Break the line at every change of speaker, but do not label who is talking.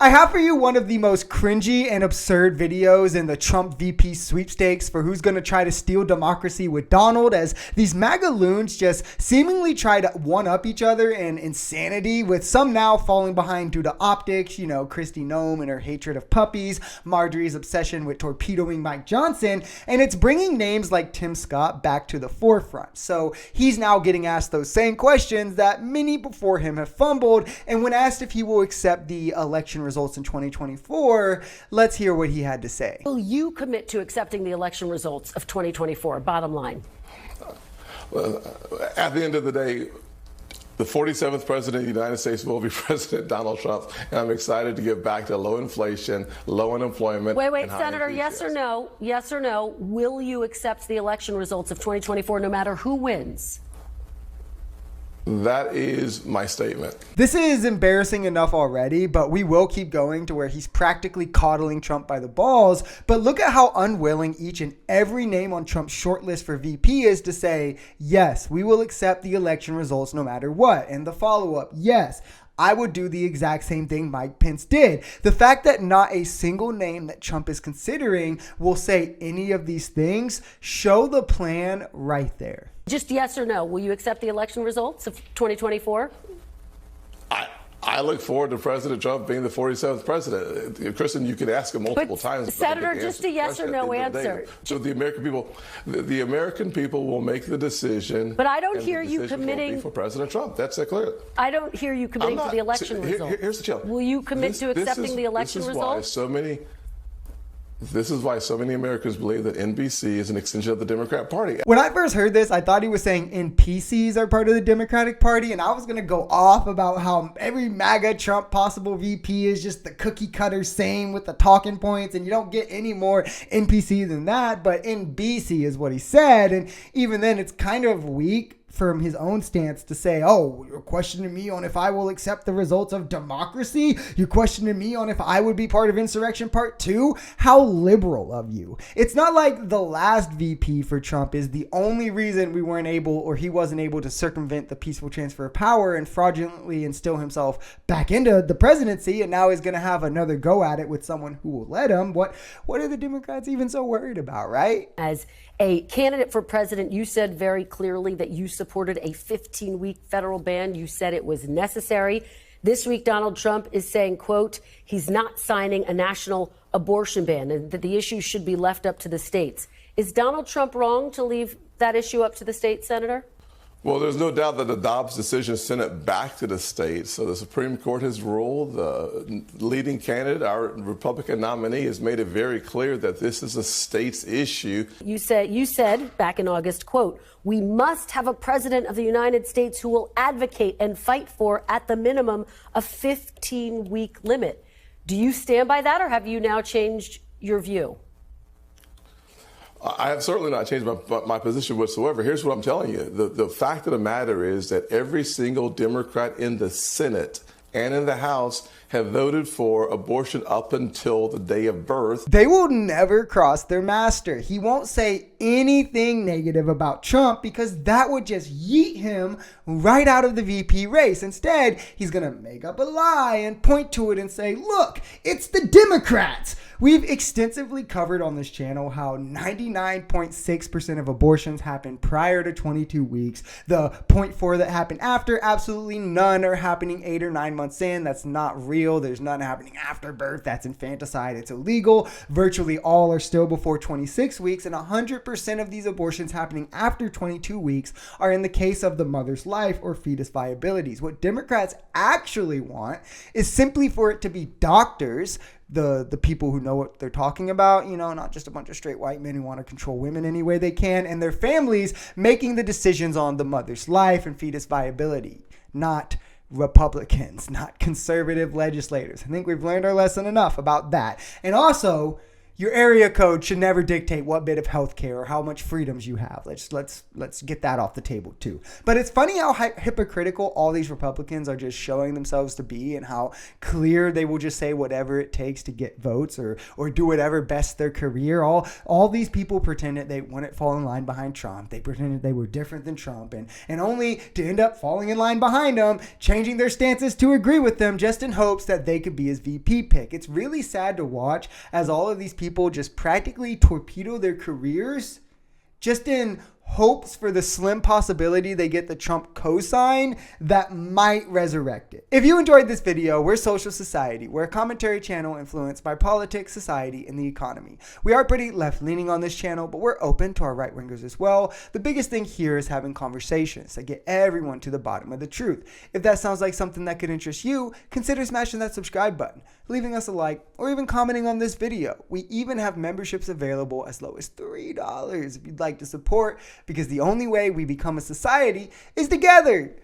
I have for you one of the most cringy and absurd videos in the Trump VP sweepstakes for who's going to try to steal democracy with Donald, as these MAGA loons just seemingly try to one-up each other in insanity, with some now falling behind due to optics, you know, Kristi Noem and her hatred of puppies, Marjorie's obsession with torpedoing Mike Johnson, and it's bringing names like Tim Scott back to the forefront. So he's now getting asked those same questions that many before him have fumbled, and when asked if he will accept the election results in 2024, let's hear what he had to say.
Will you commit to accepting the election results of 2024? Bottom line.
Well, at the end of the day, the 47th president of the United States will be President Donald Trump, and I'm excited to get back to low inflation, low unemployment.
Wait, Senator, yes or no? Yes or no? Will you accept the election results of 2024 no matter who wins?
That is my statement.
This is embarrassing enough already, but we will keep going to where he's practically coddling Trump by the balls. But look at how unwilling each and every name on Trump's shortlist for VP is to say, yes, we will accept the election results no matter what. And the follow-up, yes, I would do the exact same thing Mike Pence did. The fact that not a single name that Trump is considering will say any of these things show the plan right there.
Just yes or no. Will you accept the election results of 2024?
I look forward to President Trump being the 47th president. Kristen, you could ask him multiple times.
Senator, just a yes or no answer.
So the American people will make the decision.
But I don't hear you committing
for President Trump. That's clear.
I don't hear you committing to the election results.
Here's the challenge.
Will you commit to accepting the election results?
This is why so many Americans believe that NBC is an extension of the Democrat Party.
When I first heard this, I thought he was saying NPCs are part of the Democratic Party, and I was going to go off about how every MAGA Trump possible VP is just the cookie cutter same with the talking points, and you don't get any more NPC than that, but NBC is what he said, and even then it's kind of weak from his own stance to say, oh, you're questioning me on if I will accept the results of democracy? You're questioning me on if I would be part of Insurrection Part 2? How liberal of you. It's not like the last VP for Trump is the only reason we weren't able, or he wasn't able to circumvent the peaceful transfer of power and fraudulently instill himself back into the presidency, and now he's going to have another go at it with someone who will let him. What are the Democrats even so worried about, right?
As a candidate for president, you said very clearly that you supported a 15-week federal ban. You said it was necessary. This week, Donald Trump is saying, quote, he's not signing a national abortion ban and that the issue should be left up to the states. Is Donald Trump wrong to leave that issue up to the states, Senator?
Well, there's no doubt that the Dobbs decision sent it back to the states. So the Supreme Court has ruled. The leading candidate, our Republican nominee, has made it very clear that this is a state's issue. You
said back in August, quote, we must have a president of the United States who will advocate and fight for, at the minimum, a 15-week limit. Do you stand by that, or have you now changed your view?
I have certainly not changed my position whatsoever. Here's what I'm telling you. The fact of the matter is that every single Democrat in the Senate and in the House have voted for abortion up until the day of birth.
They will never cross their master. He won't say anything negative about Trump because that would just yeet him right out of the VP race. Instead, he's going to make up a lie and point to it and say, look, it's the Democrats. We've extensively covered on this channel how 99.6% of abortions happen prior to 22 weeks. The 0.4 that happen after, absolutely none are happening 8 or 9 months in. That's not real. There's none happening after birth. That's infanticide. It's illegal. Virtually all are still before 26 weeks, and 100% of these abortions happening after 22 weeks are in the case of the mother's life or fetus viabilities. What Democrats actually want is simply for it to be doctors, the people who know what they're talking about, you know, not just a bunch of straight white men who want to control women any way they can, and their families making the decisions on the mother's life and fetus viability, not Republicans, not conservative legislators. I think we've learned our lesson enough about that. And also, Your area code should never dictate what bit of healthcare or how much freedoms you have. Let's get that off the table too. But it's funny how hypocritical all these Republicans are just showing themselves to be, and how clear they will just say whatever it takes to get votes or do whatever best their career. All these people pretended they wouldn't fall in line behind Trump. They pretended they were different than Trump, and only to end up falling in line behind him, changing their stances to agree with them just in hopes that they could be his VP pick. It's really sad to watch as all of these people just practically torpedo their careers just in hopes for the slim possibility they get the Trump cosign that might resurrect it. If you enjoyed this video, we're Social Society. We're a commentary channel influenced by politics, society, and the economy. We are pretty left-leaning on this channel, but we're open to our right-wingers as well. The biggest thing here is having conversations that get everyone to the bottom of the truth. If that sounds like something that could interest you, consider smashing that subscribe button, leaving us a like, or even commenting on this video. We even have memberships available as low as $3 if you'd like to support, because the only way we become a society is together.